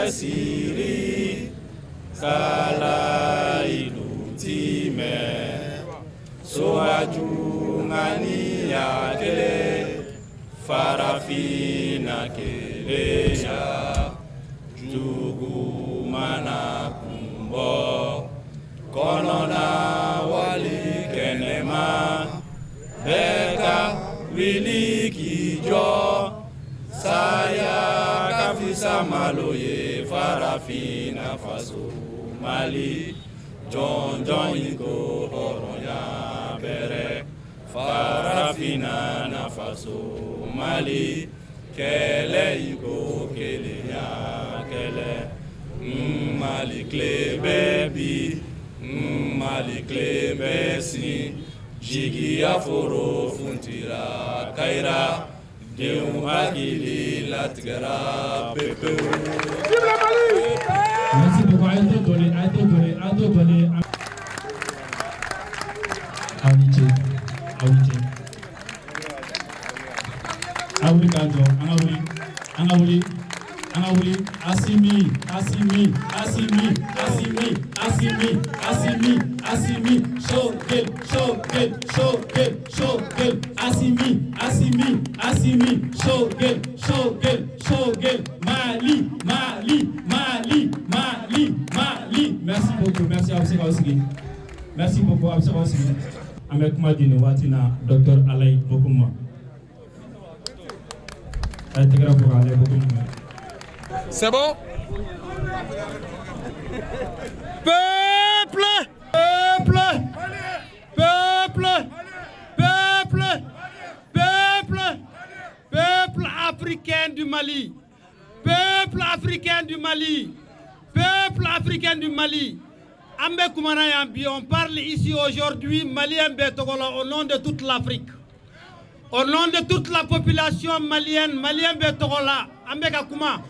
Siri kala ilutime soaju ngani yakele farafina keleja jugu mana kumbo konona wali kenema beka wili kijo saya kafisa maloye farafina faso Mali John Ingo horonya bere farafina na faso Mali kele Ingo kele ya kele Mali kle baby Mali kle besi jigi aforo funtira kaira Merci beaucoup. Adobole. Awuli kanjo, Angawuli, Asimi, Shogel, Asimi, Shogel, Mali. Merci beaucoup, merci Absega. Merci beaucoup, Absega. Avec Madine Watina, Dr. Alain Bokouma. C'est bon? Peuple africain du Mali. Peuple africain du Mali. Ambe Koumana Yambi, on parle ici aujourd'hui malien Betogola au nom de toute l'Afrique. Au nom de toute la population malienne, malien Betogola, Ambe Kouma.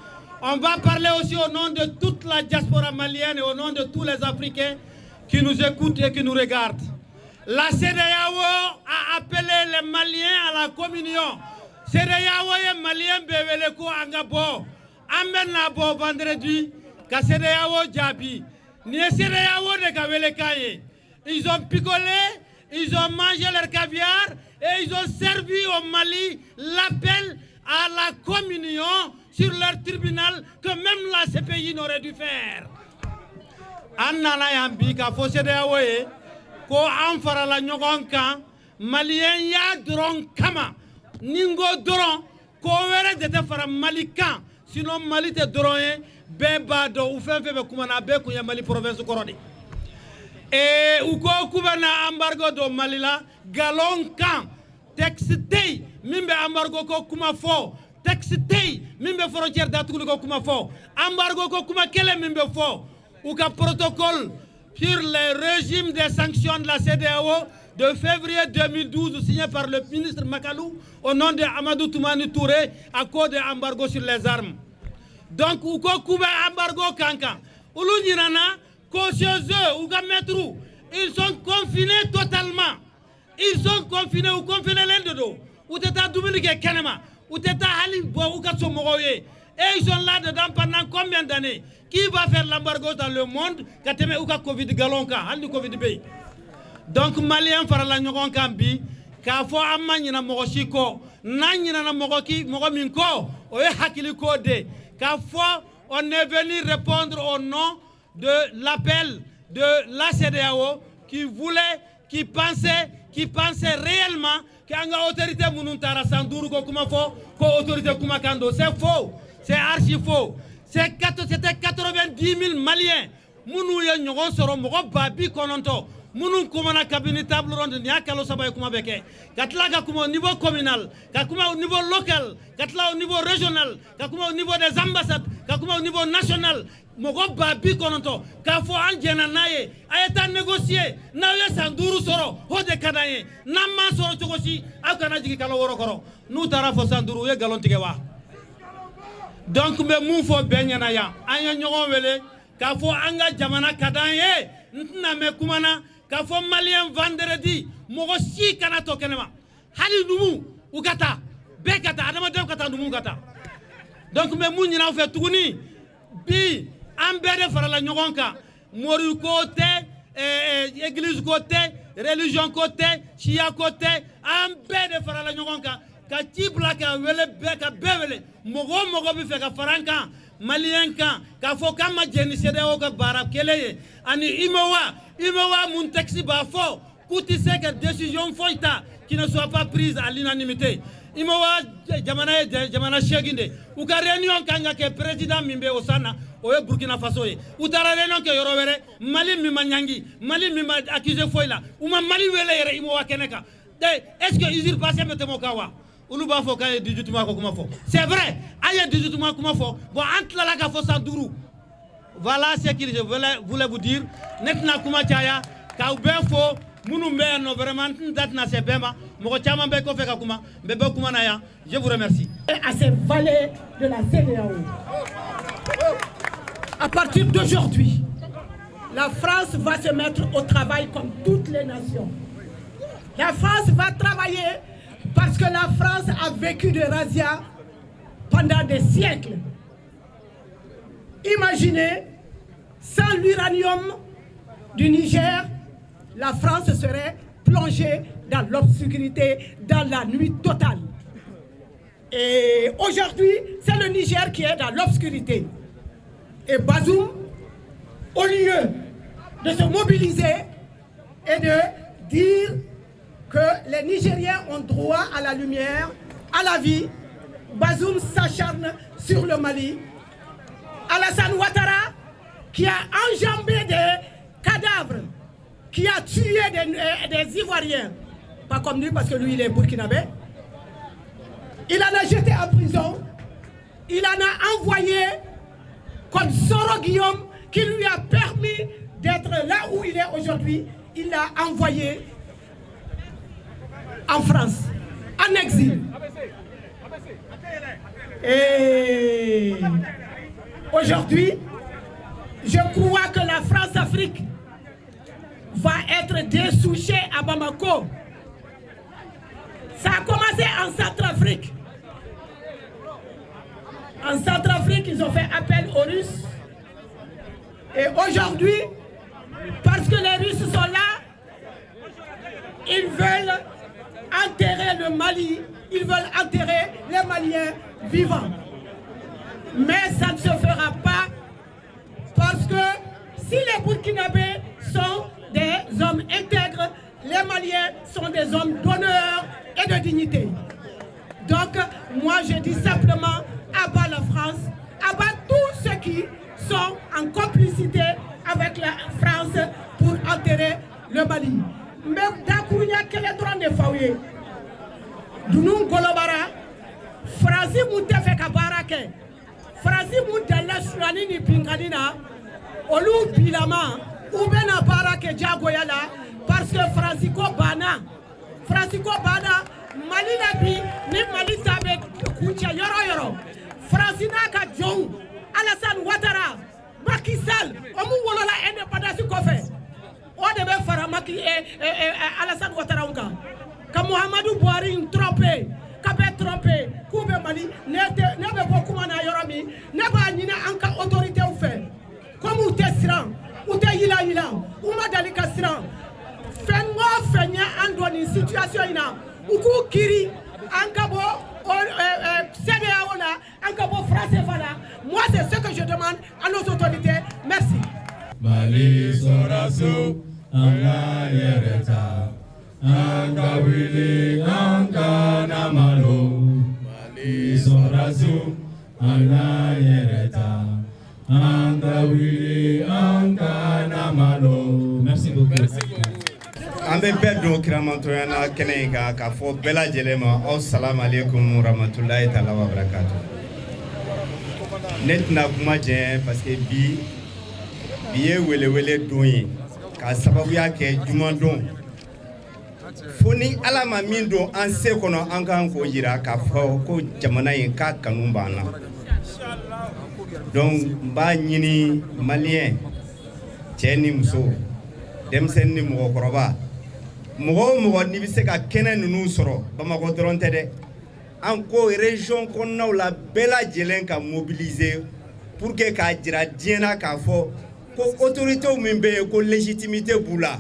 On va parler aussi au nom de toute la diaspora malienne et au nom de tous les Africains qui nous écoutent et qui nous regardent. La CEDEAO a appelé les Maliens à la communion. CEDEAO et Maliens Beveleko Angabo. Amen Nabo vendredi, ka CEDEAO Djabi. Ni CEDEAO de Kavelekaye. Ils ont picolé, ils ont mangé leur caviar et ils ont servi au Mali l'appel à la communion sur leur tribunal que même la CPI n'aurait dû faire. Annana yambi ka fo CEDEAO ye ko an farala ɲɔgɔn kan malien ya dɔrɔn kama ningo dɔrɔn ko wɛrɛ de tɛ fara Mali kan sinon Mali tɛ dɔrɔn ye bɛɛ b'a dɔn u fɛn fɛn bɛ kuma na bɛɛ kun ye Mali province kɔrɔ de u ko k'u bɛ na embargo don Mali la galon kan texte tɛ min bɛ embargo ko kuma fɔ texte tɛ min bɛ frontière datuguli ko kuma fɔ embargo ko kuma kelen min bɛ fɔ ou qu'un protocole sur le régime des sanctions de la CEDEAO de février 2012 signé par le ministre Makalou au nom de Amadou Toumani Touré à cause de l'embargo sur les armes. Donc, ou ko kuba embargo kankan, ou l'unirana, ko chez eux, ou gametrou, ils sont confinés totalement. Ils sont confinés ou confinés l'Inde, ou teta Dominique Kanema, ou teta Halim Bo, ou Katsomoye. Et ils sont là dedans pendant combien d'années? Qui va faire l'embargo dans le monde? Kateme ou ka Covid galonka, handi Covid bay. Donc Malien fara la ñogon kambi, ka fo amma ñina mogo siko, nan ñina na mogo minko, o ye hakili ko de. Ka fo on est venu répondre au nom de l'appel de la CEDEAO qui voulait, qui pensait réellement qu'anga autorité mununtara sanduru ko kuma fo, ko autorité kuma kando. C'est faux, c'est archi faux. C'était 90 000 Maliens. Mounou ye nyogon soro mogo babi kononto. munun kumana cabinet table ronde ni akalo sabay kuma beke katla ka kuma au niveau communal ka kuma au niveau local katla au niveau régional ka kuma au niveau des ambassades ka kuma au niveau national mogo babi kononto ka fo an jena naye ayeta négocier nawe sanduru soro hode kadaye namma soro chogosi akana jigi kala woro koro nu tara fo sanduru ye galon tige wa donc me mun fo benyana ya anya nyogo wele ka fo anga jamana kadaye ntina me kumana ka fo malien vendredi mogo si kana to kenema hali numu ukata be kata adama dem kata numu kata donc me mun nyina fe tuguni bi ambere farala nyogonka mori côté église côté religion côté chia côté ambere farala nyogonka ka tibla ka wele be ka bewele mogo bi fe ka faranka malien ka fo kama jeni sede o ka barab keleye ani imewa mun taxi ba fo kuti c'est que décision foita qui ne soit pas prise à l'unanimité imewa jamana sheginde u ka réunion kanga ke président mimbe osana oye Burkina Faso ye utara réunion ke yorowere mali mi manyangi mali mi accusé foila uma mali wele yere imewa keneka est-ce que usir passé metemo kawa ulu ba fo kay 18 mois ko kuma fo c'est vrai aye 18 mois kuma fo bon entre la ka fo sanduru voilà ce que je voulais vous dire netna kuma chaya ka ube fo munu mbe no vraiment datna se bema moko chama be ko fe ka kuma be kuma na ya je vous remercie à ces valets de la CEDEAO. À partir d'aujourd'hui, la France va se mettre au travail comme toutes les nations. La France va travailler parce que la France a vécu de razzias pendant des siècles. Imaginez, sans l'uranium du Niger, la France serait plongée dans l'obscurité, dans la nuit totale. Et aujourd'hui, c'est le Niger qui est dans l'obscurité. Et Bazoum, au lieu de se mobiliser et de dire que les Nigériens ont droit à la lumière, à la vie, Bazoum s'acharne sur le Mali. Alassane Ouattara, qui a enjambé des cadavres, qui a tué des Ivoiriens, pas comme lui parce que lui il est burkinabé, il en a jeté en prison, il en a envoyé comme Soro Guillaume qui lui a permis d'être là où il est aujourd'hui, il l'a envoyé en France, en exil. Et aujourd'hui, je crois que la France-Afrique va être dessouchée à Bamako. Ça a commencé en Centrafrique. En Centrafrique, ils ont fait appel aux Russes. Et aujourd'hui, parce que les Russes sont là, ils veulent enterrer le Mali, ils veulent enterrer les Maliens vivants. Mais ça ne se fera pas parce que si les Burkinabés sont des hommes intègres, les Maliens sont des hommes d'honneur et de dignité. Donc, moi je dis simplement, abat la France, abat tous ceux qui sont en complicité avec la France pour enterrer le Mali. Mais Dakounia, quel est le droit de Faouye? Dounou Golobara, Fransi Moute Feka Barake, Fransi Moute Lasuani ni Pinkanina, Olu Bilama, Oubena Barake Djagoyala, parce que Francisco Bana, Mali Nabi, ni Mali Tabe Koutia Yoro Yoro, Francina Kadjong, Alassane Ouattara, Macky Sall, Omu Wolola indépendance Kofé, Odebe Faramaki et Alassane Ouattara Ouga, que Mohamedou Bouhari trompé, Kabé trompé, Koube Mali, Nebe Bokoumana Yoromi, Neba Nina Anka autorité ou fait, comme ou Tessiran, ou te Yila Yila, ou Madali Kassiran, Fengo Fenya Andoni, situation ina, ou Kou Kiri, Ankabo, CEDEAO là, Ankabo français voilà. Moi c'est ce que je demande à nos autorités. Merci. Mali Sorasu, Anga Yereta, Anga Wili, Anga Namalo. Mali Sorasu, Anga Yereta, Anga Wili, Anga Namalo. Merci beaucoup. an bɛ bɛɛ don kiramantonya na kɛnɛ in kan k'a fɔ bɛɛ lajɛlen ma aw salamu aleykum rahmatulahi taala wa barakatu. Ne tɛna kuma jɛ parce que bi ye welewele don ye k'a sababuya kɛ juman don fo ni ala ma min don an se kɔnɔ an kan k'o yira k'a fɔ ko jamana in k'a kanu b'an na. Donc n b'a ɲini maliyɛn cɛ ni muso denmisɛnnin ni mɔgɔkɔrɔba mɔgɔ o mɔgɔ n'i bɛ se ka kɛnɛ ninnu sɔrɔ Bamakɔ dɔrɔn tɛ dɛ an ko région kɔnɔnaw la bɛɛ lajɛlen ka mobiliser pour que k'a jira diɲɛ na k'a fɔ ko autorités min bɛ yen ko légitimité b'u la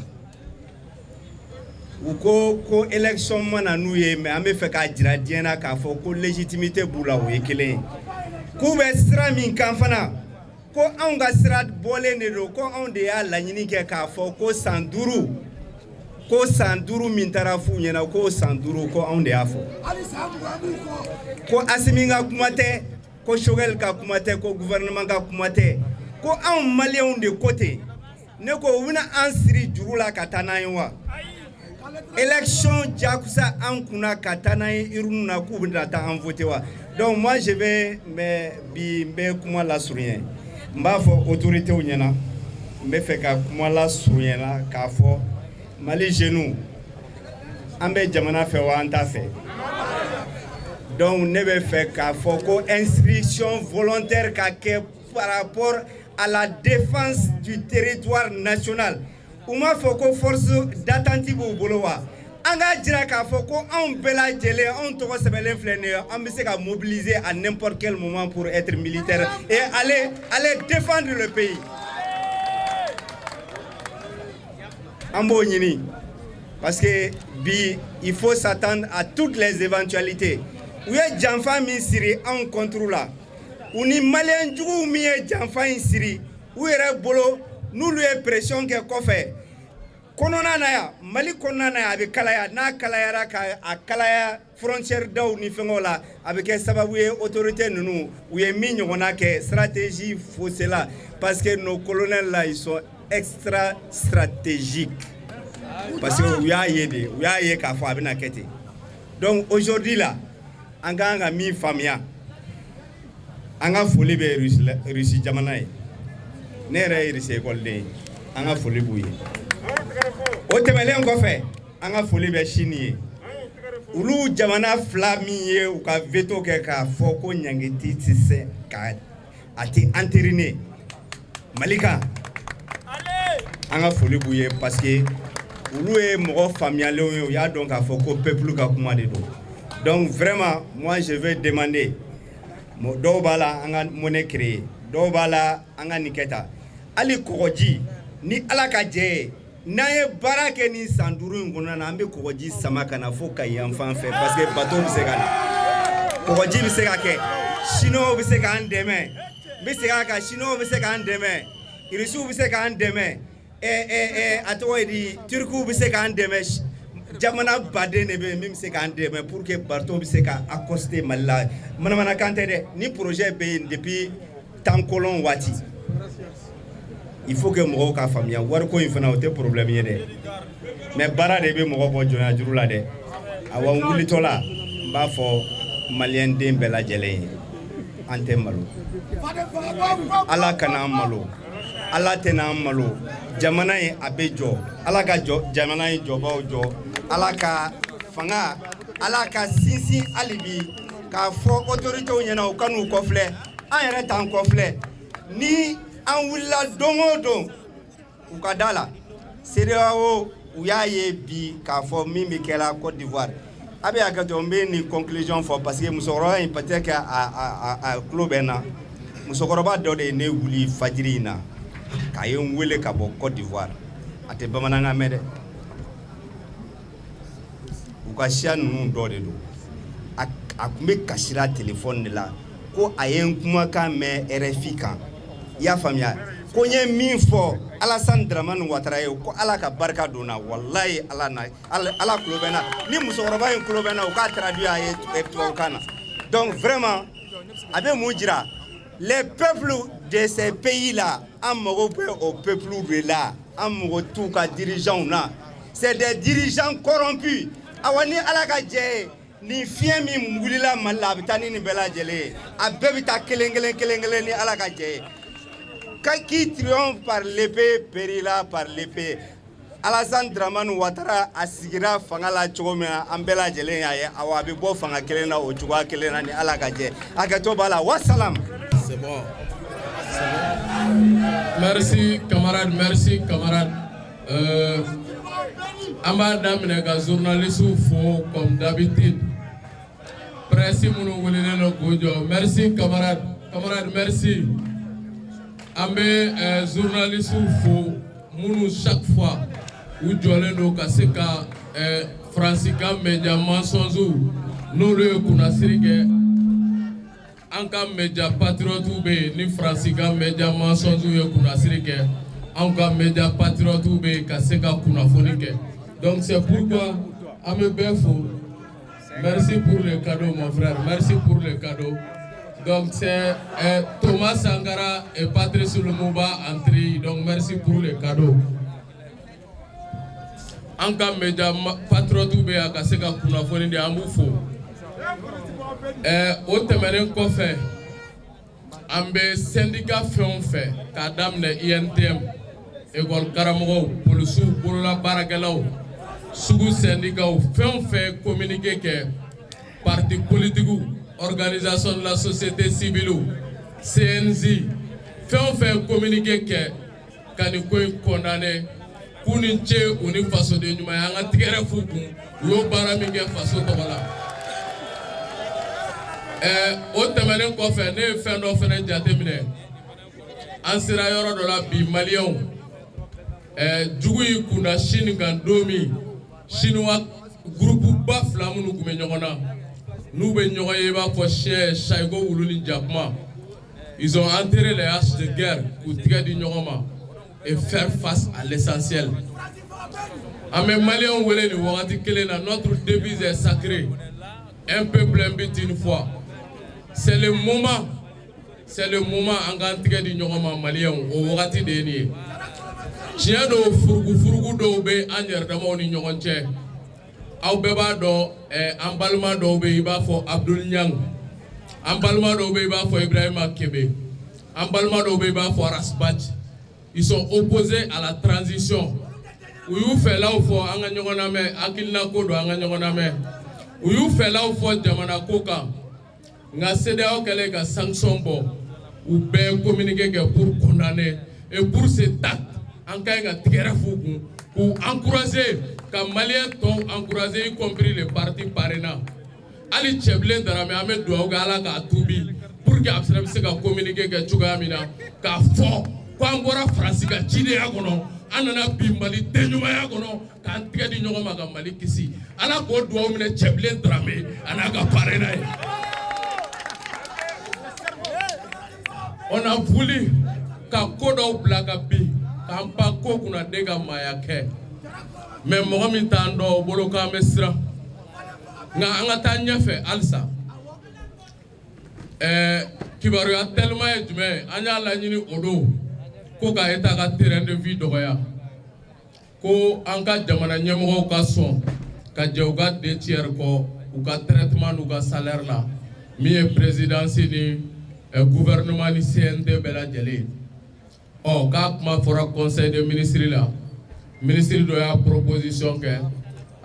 u ko élection mana n'u ye mais an bɛ fɛ k'a jira diɲɛ na k'a fɔ ko légitimité b'u la o ye kelen ye k'u bɛ sira min kan fana ko anw ka sira bɔlen de don ko anw de y'a laɲini kɛ k'a fɔ ko san 5 min taara f'u ɲɛna ko san 5 ko anw de y'a fɔ ko Asimi ka kuma tɛ ko Choguel ka kuma tɛ ko gouvernement ka kuma tɛ ko anw maliyɛnw de ko ten ne ko u bɛna an siri juru la ka taa n'an ye wa élection jakusa an kunna ka taa n'an ye urne na k'u bɛna taa an voter wa donc moi je vais bi n bɛ kuma lasurunya n b'a fɔ autorités ɲɛna n bɛ fɛ ka kuma lasurunya la k'a fɔ Mali jeunes an bɛ jamana fɛ wa an t'a fɛ donc ne bɛ fɛ k'a fɔ ko inscription volontaire ka kɛ par rapport à la défense du territoire national u m'a fɔ ko force d'attente b'u bolo wa an k'a jira k'a fɔ ko anw bɛɛ lajɛlen anw tɔgɔ sɛbɛnlen filɛ nin ye an bɛ se ka mobiliser à n'importe quel moment pour être militaire et aller défendre le pays. An b'o ɲini parce que bi il faut s'attendre à toutes les éventualités u ye janfa min siri anw contre la u ni maliyɛn juguw min ye janfa in siri u yɛrɛ bolo n'olu ye pression kɛ kɔfɛ kɔnɔna na yan Mali kɔnɔna na yan a bɛ kalaya n'a kalayara ka a kalaya frontière daw ni fɛngɛw la a bɛ kɛ sababu ye autorité ninnu u ye min ɲɔgɔnna kɛ stratégie faussée la parce que nos colonels là ils sont extra stratégiques parce que u y'a ye k'a fɔ a bɛna kɛ ten donc aujourd'hui là an kan ka min faamuya an ka foli bɛ Russie jamana ye ne yɛrɛ ye Russie école den an ka foli b'u ye o tɛmɛlen kɔfɛ an ka foli bɛ Chine ye olu jamana fila min ye u ka veto kɛ k'a fɔ ko ɲangiti tɛ se ka a tɛ entériner Mali kan an ka foli b'u ye parce que olu ye mɔgɔ faamuyalenw ye u y'a dɔn k'a fɔ ko peuple ka kuma de don donc vraiment moi je vais demander dɔw b'a la an ka monnaie créer dɔw b'a la an ka nin kɛ tan hali kɔgɔji ni ala ka jɛ ye n'an ye baara kɛ ni san 5 in kɔnɔna na an bɛ kɔgɔji sama ka na fo ka yan fan fɛ parce que bateau bɛ se ka na kɔgɔji bɛ se ka kɛ chinois bɛ se k'an dɛmɛ n bɛ segin a kan chinois bɛ se k'an dɛmɛ irisiw bɛ se k'an dɛmɛ a tɔgɔ ye di turkiw bɛ se k'an dɛmɛ jamana baden de bɛ yen min bɛ se k'an dɛmɛ pour que bateau bɛ se ka accoster Mali la manamanakan tɛ dɛ ni projet bɛ yen depuis temps colon waati il faut que mɔgɔw ka faamuya wariko in fana o tɛ problème ye dɛ mais baara de bɛ mɔgɔ bɔ jɔnya juru la dɛ awa n wulitɔ la n b'a fɔ maliyɛn den bɛɛ lajɛlen ye an tɛ malo ala kana an malo ala tɛna an malo jamana in a bɛ jɔ ala ka jamana in jɔbaw jɔ ala ka fanga ala ka sinsin hali bi k'a fɔ autorités ɲɛna u ka n'u kɔfilɛ an yɛrɛ t'an kɔfilɛ ni an wulila don o don u ka da la CEDEAO u y'a ye bi k'a fɔ min bɛ kɛla Côte d'Ivoire a bɛ hakɛto n bɛ nin conclusion fɔ parce que musokɔrɔba in peut-être que a tulo bɛ n na musokɔrɔba dɔ de ye ne wuli fajiri in na k'a ye n wele ka bɔ Côte d'Ivoire a tɛ bamanankan mɛn dɛ u ka siya ninnu dɔ de don a tun bɛ kasira téléphone de la ko a ye n kumakan mɛn RFI kan i y'a faamuya ko n ye min fɔ Alassane Dramane Ouattara ye ko ala ka barika don na wallahi ala tulo bɛ n na ni musokɔrɔba in tulo bɛ n na u k'a traduit a ye tubabukan na donc vraiment a bɛ mun jira les peuples de ces pays là an mago bɛ o peuple de là an mago t'u ka dirigeants na c'est des dirigeants corrompus. Awani alaka dje ni fien mi mulila mala bitani ni bela jele. Abebita kelengelen ni alaka dje. Qui triomphe par l'épée périla par l'épée. Alassane Dramane Ouattara asigira fangala chogomena ambela jele ya awabi bo fanga kelena o chugwa kelena ni alaka dje. Agato bala wassalam. C'est bon. Merci camarades, merci camarades. Amada Menega journaliste faux comme d'habitude. Presse mon wolene gojo. Merci camarades, camarades merci. Ambe journaliste faux munu chaque fois où jolé no kaseka Francica Media mensonge no le kunasirige. Anka Media Patriote be ni Francica Media mensonge yo kunasirige. Anka Media Patriote be kaseka kunafonike. Donc c'est pourquoi Amé Befo, merci pour le cadeau mon frère, merci pour le cadeau. Donc c'est Thomas Sangara et Patrice Lumumba entré, donc merci pour le cadeau. Anka Media Patriote be kaseka kunafonike de Amufo. Au temenen kofe ambe syndicat fait kadam ne INTM école karamogo polisu bolola barakelaw sugu syndicat fait communiquer que parti politique organisation de la société civile CNZ fait communiquer que kani koy condamné kuni che uni faso de nyuma yanga tigere fuku yo baraminge faso tobala. Au temenen kofe ne fait no fene jatemine an sera yoro do la bi malion jugu yi kuna Chine gandomi chinois groupe ba flamunu kume nyogona nube nyogoye ba fo che shaigo wuluni japma. Ils ont enterré les haches de guerre pour tirer du nyogoma et faire face à l'essentiel. Ame malion wele ni wakati kelena, notre devise est sacrée, un peuple un but une fois. C'est le moment en gantige di nyogoma malien o wakati de ni tiens do furugu do be anyer dama oni nyogonche aw beba do ambalma do be iba fo Abdul Nyang ambalma do be iba fo Ibrahima Kebe ambalma do be iba fo Rasbach. Ils sont opposés à la transition. Uyu fela fo anga nyogona me akilna ko do anga nyogona me uyu fela fo jamana koka nga CEDEAO kele ka sanction bo ou bien communiquer pour condamner et pour cet acte en cas nga tigera fuku pour encourager ka malien ton encourager y compris les partis parrainants ali cheble darame ame do gala ka tubi pour que absem se ka communiquer ka chugamina ka fo ko angora Francica chide yakono anana bimbali tenyuma yakono ka tigedi nyoma ka mali kisi ala ko do mine cheble darame anaka parrainant. On a voulu ka kodo blaga bi kampa ko kuna dega mayake mais mo mi tando bolo ka mesra nga anga tanya fe alsa kibaru ya tellement jume anya la nyini odo ko ka eta ka terrain de vie doya ko anga jamana nyemo ka son ka jewga de tiers ko u ka traitement u ka salaire la mi est présidence ni gouvernement ni CND bela jele o ka kuma fora conseil des ministres là ministre de la proposition que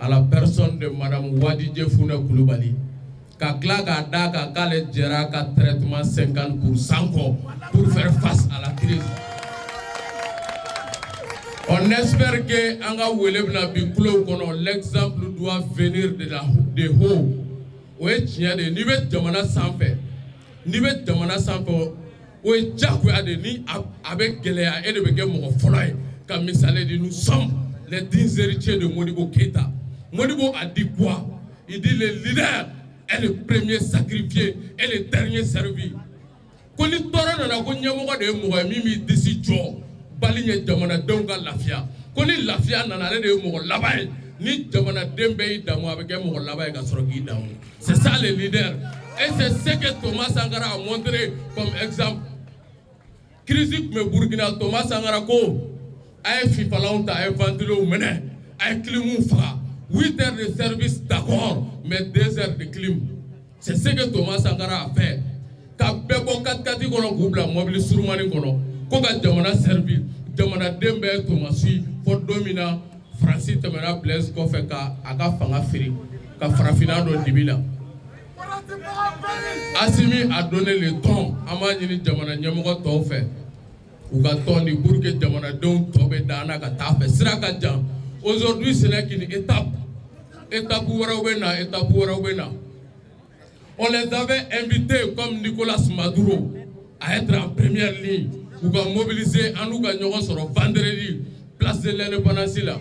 à la personne de madame Wadidje Foune Koulibaly ka kla ka da ka kale jera ka traitement 50% pour faire face à la crise. On espère que anga welebna bi kulo kono l'exemple doit venir de haut o etinya de ni be jamana sanfé ni be jamana sanfé o jakwe ade ni avec Gelea et de bege mo folay ka misale de nous sommes les 10 héritiers de Modibo Keïta. Modibo a dit quoi? Il dit le leader est le premier sacrifié et le dernier servi. Koni toro na ko nyamogo de mo mimi disi jo balinye jamana donga lafia. Koni lafia na na de mo labay ni jamana dembe damu avec mo labay ga sorogi damu. C'est ça le leader. Et c'est ce que Thomas Sankara a montré comme exemple. Critique me Burkina Thomas Sankara ko ay fi falanta ay ventilo mene ay clim 8 heures de service d'accord mais 2 heures de clim. C'est ce que Thomas Sankara a fait. Ka bebo 4x4 kono kubla mobile surumani kono ko ka jamana servi jamana dembe Thomasi fo domina Francis Temera Blaise ko fe ka aka fanga firi ka farafina do dibila. Assimi a donné le ton ama ñini jamana ñemogo to fe ou ka ton di pour que jamana don tobe dana ka ta fe sira ka jam. Aujourd'hui ce n'est qu'une étape wara. On les avait invités comme Nicolas Maduro à être en première ligne ou à mobiliser en nous gagnons sur vendredi place de l'indépendance là.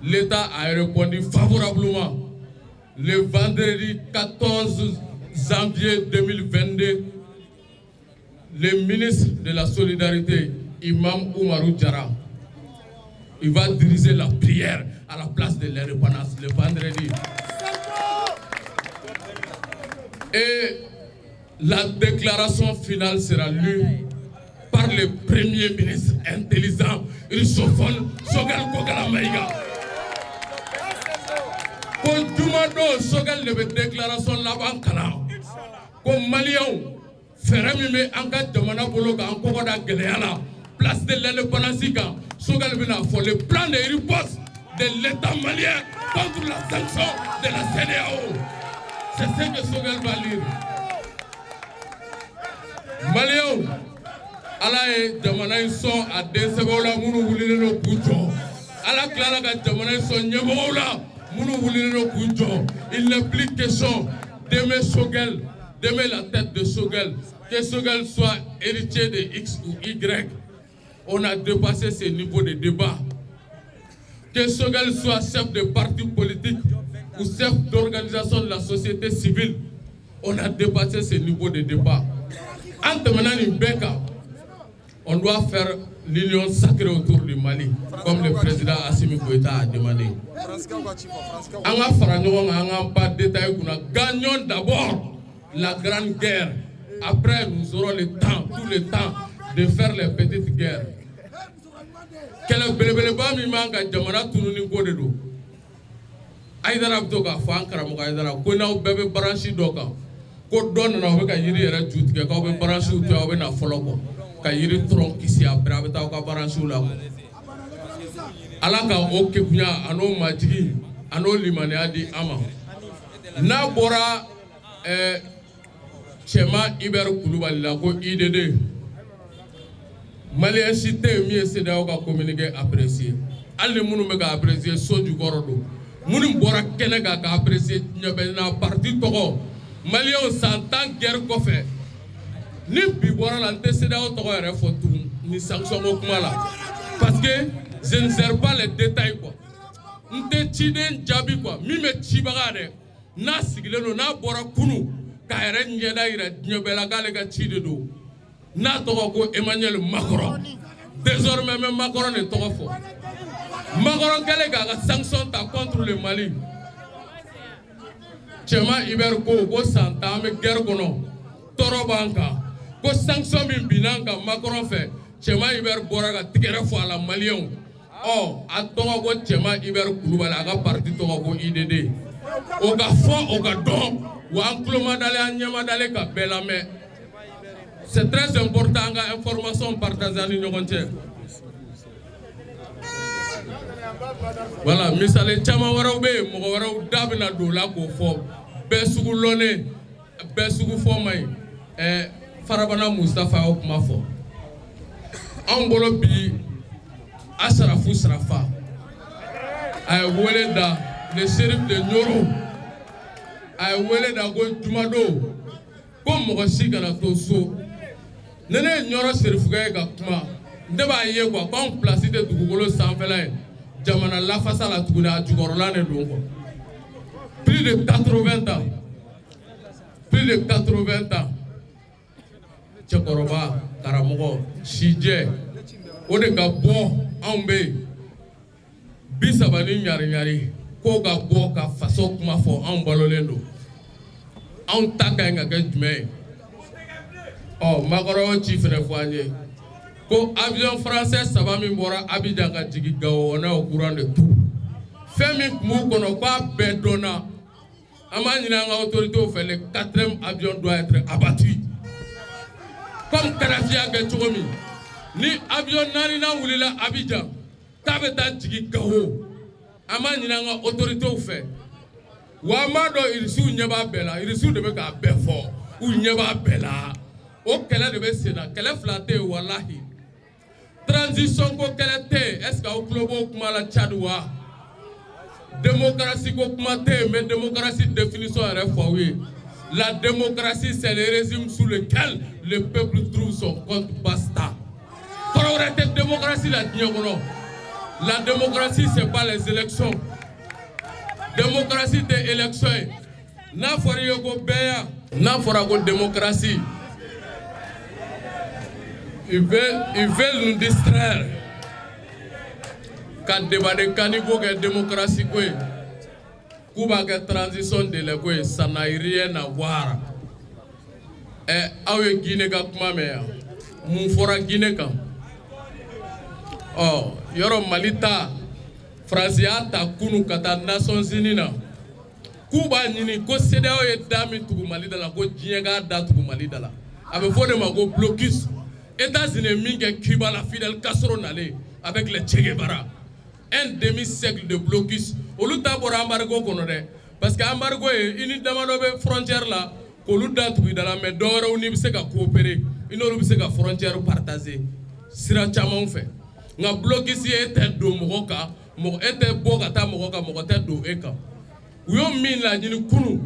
L'État a répondu favorablement. Le vendredi 14 janvier 2022, le ministre de la Solidarité, Imam Oumarou Diarra, il va diriger la prière à la place de l'indépendance le vendredi. Et la déclaration finale sera lue par le premier ministre intelligent, rusophone, Choguel Kokala Maïga. Pour Dumado, Choguel de déclaration là-bas, comme Malion, Ferremime, Anka Jamana Bologa, Ankoda Geleala, place de l'indépendance, Choguel Bina, pour le plan de riposte de l'État malien contre la sanction de la CEDEAO. C'est ce que Choguel va lire. Malion, Alaye, Jamana son à Desebola, Mounou Wulino Kujo. Ala Clara Jamana son Nyemola, Mounou Wulino Kujo. Il n'est plus question d'aimer Choguel, d'aimer la tête de Choguel, que Choguel soit héritier de X ou Y. On a dépassé ce niveau de débat. Que Choguel soit chef de parti politique ou chef d'organisation de la société civile, on a dépassé ce niveau de débat. Entre maintenant une Beka, on doit faire l'union sacrée autour du Mali, comme le président Assimi Goïta a demandé. Gagnons d'abord la grande guerre. Après, nous aurons le temps, tout le temps, de faire les petites guerres. Quel est le bas mimanga jamana tununi kodedo? Aïdara Btoka, Fankara Mokaïdara, Kona bébé branchi doka. Kodon na weka yiri era jut ke ka be branchi to awe na foloko. Ka yiri tron kisi après abeta ka branchi la ko. Alaka oke kunya ano majigi, ano limane adi ama. Na bora Chema Iber Koulibaly la ko IDD. Malien cité mieux c'est d'avoir communiqué apprécié. Allez mounou me ga apprécier so du gorodo. Mounou bora kenega ga apprécier nyabe na parti toko. Malien s'entend guerre ko fait. Ni bi bora l'ante c'est d'avoir toko re fotu ni sanction ko kumala. Parce que je ne sers pas les détails quoi. Nte chiden jabi quoi. Mi me chibagade. Na sigile no na bora kunu. Ka ere nyeda ira nyabe la ga le ga chide do. Na togo Emmanuel Macron. Désormais même Macron est trop fort. Macron quelle est sanction contre le Mali. Chema Iberko go santa me guerre kono. Toro banka. Go sanction min binanga Macron fait. Chema Iber boraga tigere fo ala Malien. Oh, a togo go Chema Iber Koulibaly aga parti togo go IDD. Oga fo oga don wa ankloma dale anyama dale ka belame. C'est très important que l'information partagée entre voilà, misale chama waraube, mo warau dabina dola ko fo, besugu lone, besugu fo mai, Farabana Mustafa o kuma fo. Angolo bi Asrafu Srafa. Ay wele da le shérif de Nyoro. Ay wele da go Dumado. Comme mo si kana to so. Nene Nyoro Serifuga ga kuma ndeba ye kwa kon place de dugukolo sanfela jamana la face la tuguna jugorola ne donko plus de 80 ans Chekoroba Karamogo Shije ode ga bo ambe bisabani nyari ko ga bo ka faso kuma fo an balolendo an taka nga ga jume. Oh, Macron chief ne foanye. Ko avion français ça va mi bora Abidjan ka jigi gawo on est au courant de tout. Femi Moukono, quoi, Bedona. Amanina autorité au fait, le 4e avion doit être abattu. Comme Kadhafi a Getchoumi. Ni avion Narina Oulila Abidjan. Tabeta Djigi Gaho. Amanina autorité au fait. Wamado irisu nyeba bela, irisu de beka befo, ou nyeba bela. O kele de be sena, kele flate wallahi. Transition ko kele te, est-ce que au globo kuma la Tchadwa? Démocratie ko kuma te, mais démocratie définition est oui. La démocratie c'est le régime sous lequel le peuple trouve son compte basta. Pour arrêter la démocratie la diagono. La démocratie c'est pas les élections. Démocratie des élections. N'a fori yoko beya, n'a fora ko démocratie. Ils veulent nous distraire. Quand débat de caniveau que démocratie quoi, Cuba que transition de l'école, ça n'a rien à voir. Et awe Guinée ka kuma meya, mun fora Guinée kan. Oh, yoro Malita. Francia ta kunu kata Nations Unies na Cuba nyini ko CEDEAO ye dami tugu Mali dala ko jiega da tugu Mali dala abe fode ma ko blocus États-Unis minge Cuba la Fidel Castro nale avec le Che Guevara un demi-siècle de blocus olu ta bora embargo kono de parce que embargo e ini demando be frontière la ko lu da tugu dala mais doro ni bi se ka coopérer ino bi se ka frontière partager sira chamon fait nga blocus ye tel do moka mo était bogata moka mo tête do eka uyo min la nyini kunu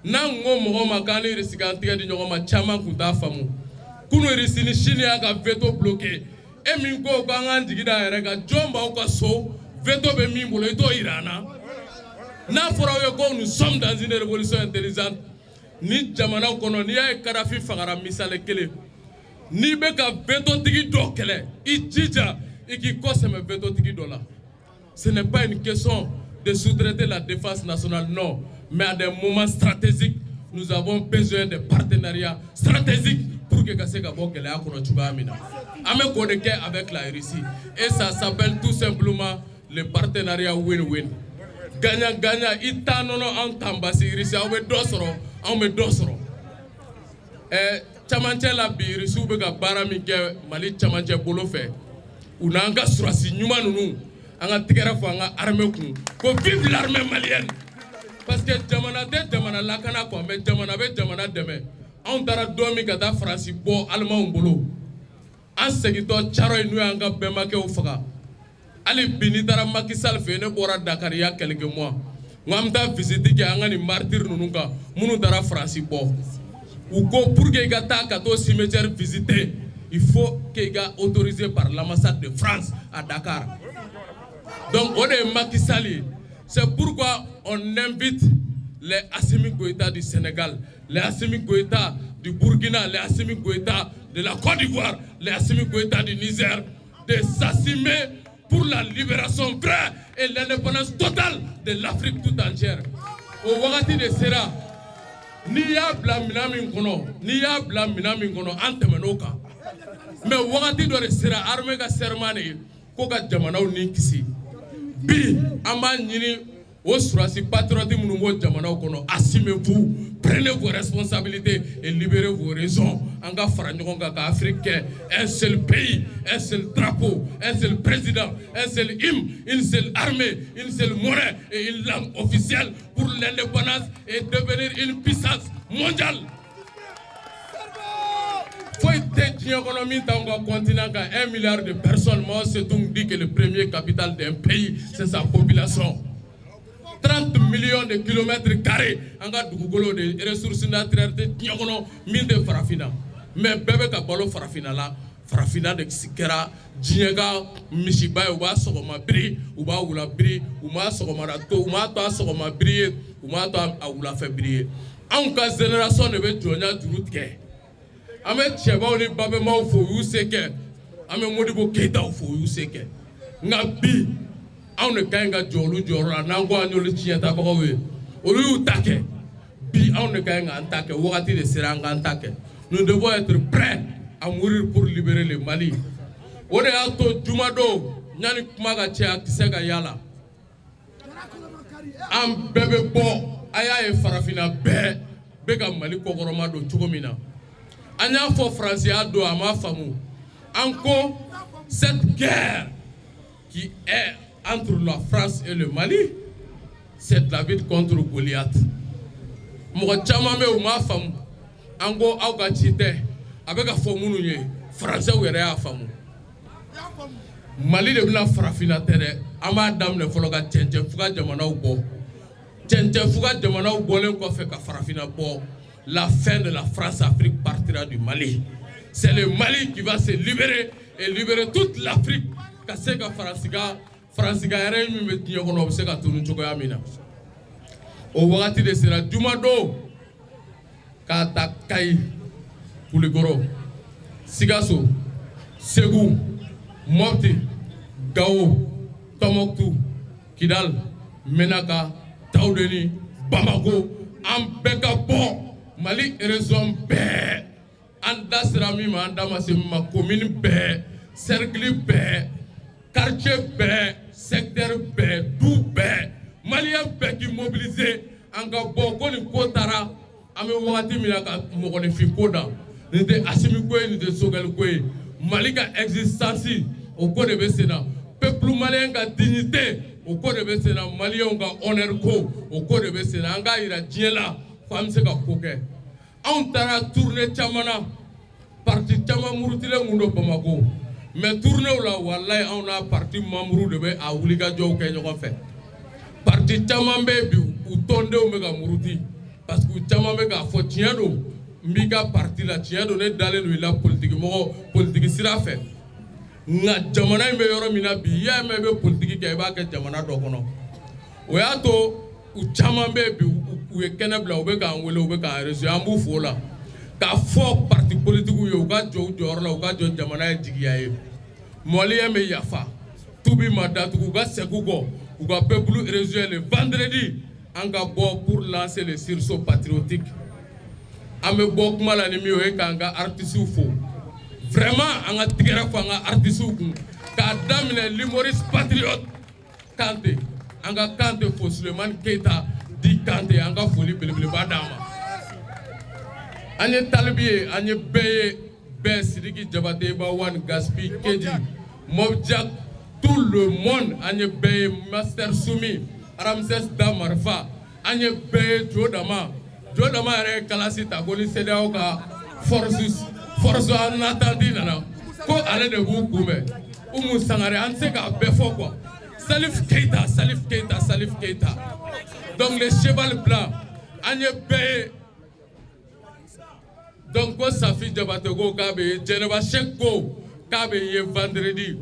na ngo mo makani risikantiga di nyoma chama kuta famu kunu risini shini aka veto bloqué e min ko ka ndigida ere ka jomba ko so veto be min bolo ito irana na fora yo ko nous sommes dans une révolution intelligente ni jamana kono ni ay Kadhafi fagara misale kele ni be ka veto tigi do kele i jija et qui cause me veto tigi do la. Ce n'est pas une question de sous-traiter la défense nationale, non. Mais à des moments stratégiques, nous avons besoin de partenariats stratégiques pour que Kaseka Bokele Akono Chuba Amina. Ame Kodeke avec la Russie. Et ça s'appelle tout simplement le partenariat win-win. Gagnant-gagnant, itanono en tambasi, Russie, on me dosoro. Chamanche la bi, Russie, ou beka baramike, Mali Chamanche bolo fe. Unanga surasi nyuma nunu. Anga tigara fo anga armée kun ko vive l'armée malienne parce que jamana de jamana lakana ko mais jamana be jamana deme on dara domi ka da France bo allemand bolo an segito charo inu anga bema ke o faga ali bini dara Macky Sall fe ne bora Dakar ya quelques mois ngam da visiter ke anga ni martyr nununga munu dara France bo ou ko pour que ga ta ka to cimetière visiter il faut que ga autorisé par l'ambassade de France à Dakar. Donc, on est Macky Sall. C'est pourquoi on invite les Assimi Goïta du Sénégal, les Assimi Goïta du Burkina, les Assimi Goïta de la Côte d'Ivoire, les Assimi Goïta du Niger, de s'assimer pour la libération vraie et l'indépendance totale de l'Afrique tout entière. Au Wakati de Sera, ni ya bla minami kono antemenoka. Mais Wakati de Sera, armée ka sermane koka jamanaw ni kisi. Bi amba nyini o surasi patriote munungo jamanaw kono assumez-vous, prenez vos responsabilités et libérez vos raisons. Anga faranyoka ka Afrique, un seul pays, un seul drapeau, un seul président, un seul hymne, une seule armée, une seule monnaie et une langue officielle pour l'indépendance et devenir une puissance mondiale. Faut économie dans un continent qui a 1 milliard de personnes. Moi, c'est donc dit que le premier capital d'un pays, c'est sa population. 30 millions de kilomètres carrés. On a des ressources naturelles de Tiagono, mine de Farafina. Mais bébé Kabalo Farafina là, Farafina de Sikera, Djinega, Mishiba, Uba Sogoma Bri, Uba Oula Bri, Uma Sogoma Rato, Uma Toa Sogoma Bri, Uma Toa Oula Febri. En cas de génération, ne veut pas du route. Ame cheba oni babe ma fo useke ame modibo keita fo useke ngabi awne kanga jolu jorla nango anyolu chieta bakawe olu utake bi awne kanga antake wakati de seranga antake nous devons être prêts à mourir pour libérer le Mali ode ato jumado nyani kumaga chia kisega yala an bɛɛ bɛ bɔ a y'a ye farafina bɛɛ bɛ ka Mali kɔkɔrɔma don cogo min na an y'a fɔ Faransiya don a ma faamu an ko cette guerre qui est entre la France et le Mali c'est David contre Goliath mɔgɔ caman bɛ u ma faamu an ko aw ka ci tɛ a bɛ ka fɔ minnu ye Français yɛrɛ y'a faamu Mali de bɛna farafina tɛ dɛ an b'a daminɛ fɔlɔ ka cɛncɛn fuga jamanaw bɔ cɛncɛn fuga jamanaw bɔlen kɔfɛ ka farafina bɔ la fin de la France-Afrique partira du Mali c'est le Mali qui va se libérer et libérer toute l'Afrique ka se ka faransiga yɛrɛ min bɛ diɲɛ kɔnɔ o bɛ se ka tunu cogoya min na o wagati de sera juma don k'a ta Kayi Kulikɔrɔ Sikaso Segu Mopti Gao Tombouctou Kidal Menaka Taoudeni Bamako an bɛɛ ka bɔ Mali région bɛɛ an da sera min ma an da ma se min ma commune bɛɛ cercle bɛɛ quartier bɛɛ secteur bɛɛ du bɛɛ malien bɛɛ k'i mobiliser an ka bɔ ko nin ko taara an bɛ wagati min na ka mɔgɔninfin ko da nin tɛ Asimi ko ye nin tɛ Sogɛli ko ye Mali ka existence o ko de bɛ sen na peuple malien ka dignité o ko de bɛ sen na malien ka honneur ko o ko de bɛ sen na an k'a yira diɲɛ la ko an bɛ se ka ko kɛ anw taara tournée caman na parti caman murutilen kun don Bamako mais tournéw la walayi anw n'a parti membre de bɛ a wulikajɔw kɛ ɲɔgɔn fɛ parti caman bɛ bi u tɔndenw bɛ ka muruti parce que u caman bɛ k'a fɔ tiɲɛ don n b'i ka parti la tiɲɛ don ne dalen don i la politique sira fɛ nka jamana in bɛ yɔrɔ min na bi i y'a mɛn i bɛ politique kɛ i b'a kɛ jamana dɔ kɔnɔ o y'a to u caman bɛ bi u ye kɛnɛ bila u bɛ k'an wele u bɛ k'an reçu an b'u fo la k'a fɔ parti politique ye u ka jɔ u jɔyɔrɔ la u ka jɔ jamana ye jigiya ye malien bɛ yafa tubi ma datugu u ka segin kɔ u ka peuple reçu le vendredi an ka bɔ pour lancer le sursaut patriotique an bɛ bɔ kuma la ni min ye k'an ka artistes fo vraiment an ka tigɛrɛ fɔ an ka artistes kun k'a daminɛ l'humoriste patriote Kante an ka Kante fo Sulemani Keita di Kante an ka foli belebeleba d'a ma an ye talibi ye an ye bɛɛ Sidiki Jabate Bawan Gaspi Keji Mobjak tout le monde an ye bɛɛ ye Master Soumi Ramses Damarfa an ye bɛɛ ye Jodama yɛrɛ ye kalasi ta ko ni CEDEAO ka force en attente nana ko ale de b'u kunbɛn Umu Sangare an tɛ se k'a bɛɛ fɔ quoi Salif Keita donc le cheval blanc an ye bɛɛ ye donc ko Safi Jabate ko k'a bɛ ye Jɛnɛba Sɛk ko k'a bɛ ye vendredi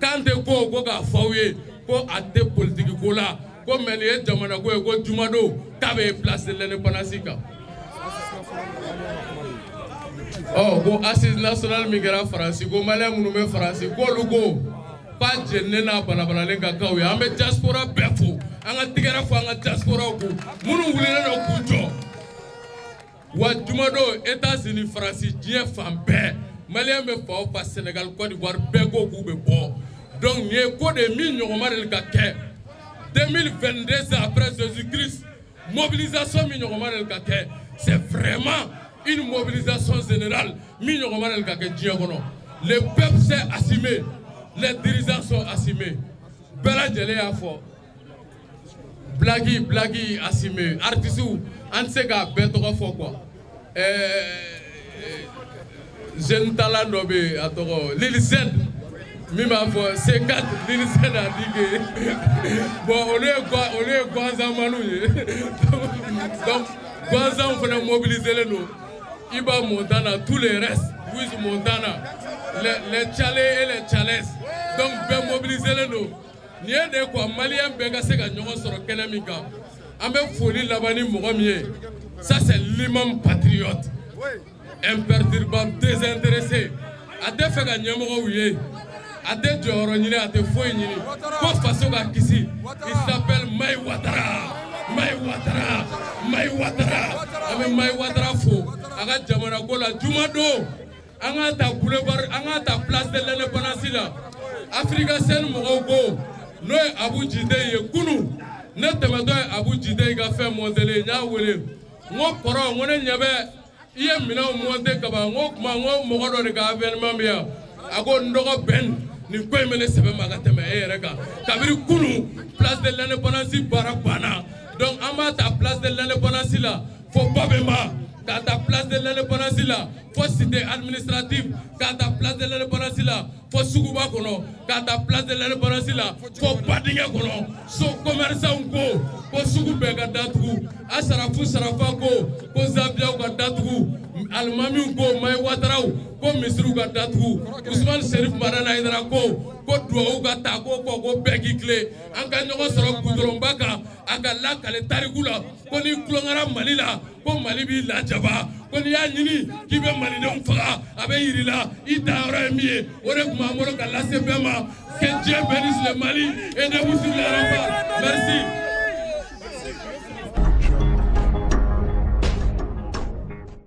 Kante ko k'a fɔ aw ye ko a tɛ politique ko la ko mais nin ye jamana ko ye ko jumadon k'a bɛ place de l'indépendance kan ko assise nationale min kɛra Faransi ko malien minnu bɛ Faransi k'olu ko k'a jeninen n'a balabalalen ka k'aw ye an bɛ diaspora bɛɛ fo an ka tigɛrɛ fɔ an ka diasporaw ko minnu wulilen don k'u jɔ wa jumadon États-Unis Faransi diɲɛ fan bɛɛ malien bɛ fa o fa Sénégal Côte d'Ivoire bɛɛ ko k'u bɛ bɔ donc nin ye ko de ye min ɲɔgɔnma de ka kɛ 2022 ans après Jésus-Christ mobilisation min ɲɔgɔnma de ka kɛ c'est vraiment une mobilisation générale min ɲɔgɔnma de ka kɛ diɲɛ kɔnɔ le peuple s'est assumé les dirigeants sont assumés bɛɛ lajɛlen y'a fɔ Blagui assumé artistes an tɛ se k'a bɛɛ tɔgɔ fɔ quoi jeune talent dɔ bɛ yen a tɔgɔ Lil Z min b'a fɔ C4 Lil Z a dit que bon olu ye Guanzamaniw ye donc Guanzam fana mobiliselen don Iba Montana tous les restes Wiz Montana les Tchale et les Tchales donc bɛɛ mobiliselen don nin ye de quoi malien bɛɛ ka se ka ɲɔgɔn sɔrɔ kɛnɛ min kan an bɛ foli laban ni mɔgɔ min ye ça c'est l'imam patriote imperturbable désintéressé a tɛ fɛ ka ɲɛmɔgɔw ye a tɛ jɔyɔrɔ ɲini a tɛ foyi ɲini ko faso ka kisi il s'appelle Maï Ouattara an bɛ Maï Ouattara fo a ka jamana ko la jumadon an ka ta boulevard an ka ta place de l'indépendance la Africa Sen mɔgɔw ko n'o ye Abu Jide ye kunu ne tɛmɛtɔ ye Abu Jite i ka fɛn mɔntelen n y'a wele n ko kɔrɔ n ko ne ɲɛ bɛ i ye minɛnw mɔnte kaban n ko kuma n ko mɔgɔ dɔ de ka avènement bɛ yan a ko n dɔgɔ bɛn nin ko in bɛ ne sɛbɛn ma ka tɛmɛ e yɛrɛ kan kabini kunu place de l'indépendance baara banna donc an b'a ta place de l'indépendance la fo Babemba k'a ta place de l'indépendance la fo cité administrative k'a ta place de l'indépendance la fo Suguba kɔnɔ k'a ta place de l'indépendance la fo Badingɛ kɔnɔ so commerçant ko sugu bɛɛ ka datugu Asarafu Sarafa ko Zabiaw ka datugu Alimami ko Mayi Wataraw ko misiriw ka datugu Usman Serif Marana Haidara ko duwawu ka ta ko bɛɛ k'i tile an ka ɲɔgɔn sɔrɔ goudronba kan a ka lakale tariku la ko n'i tulonkɛra Mali la ko Mali b'i lajaba ko n'i y'a ɲini k'i bɛ malidenw faga a bɛ yiri la i dayɔrɔ ye min ye o de tun b'an bolo ka lase bɛɛ ma que Dieu bénisse le Mali et debout sur les remparts merci.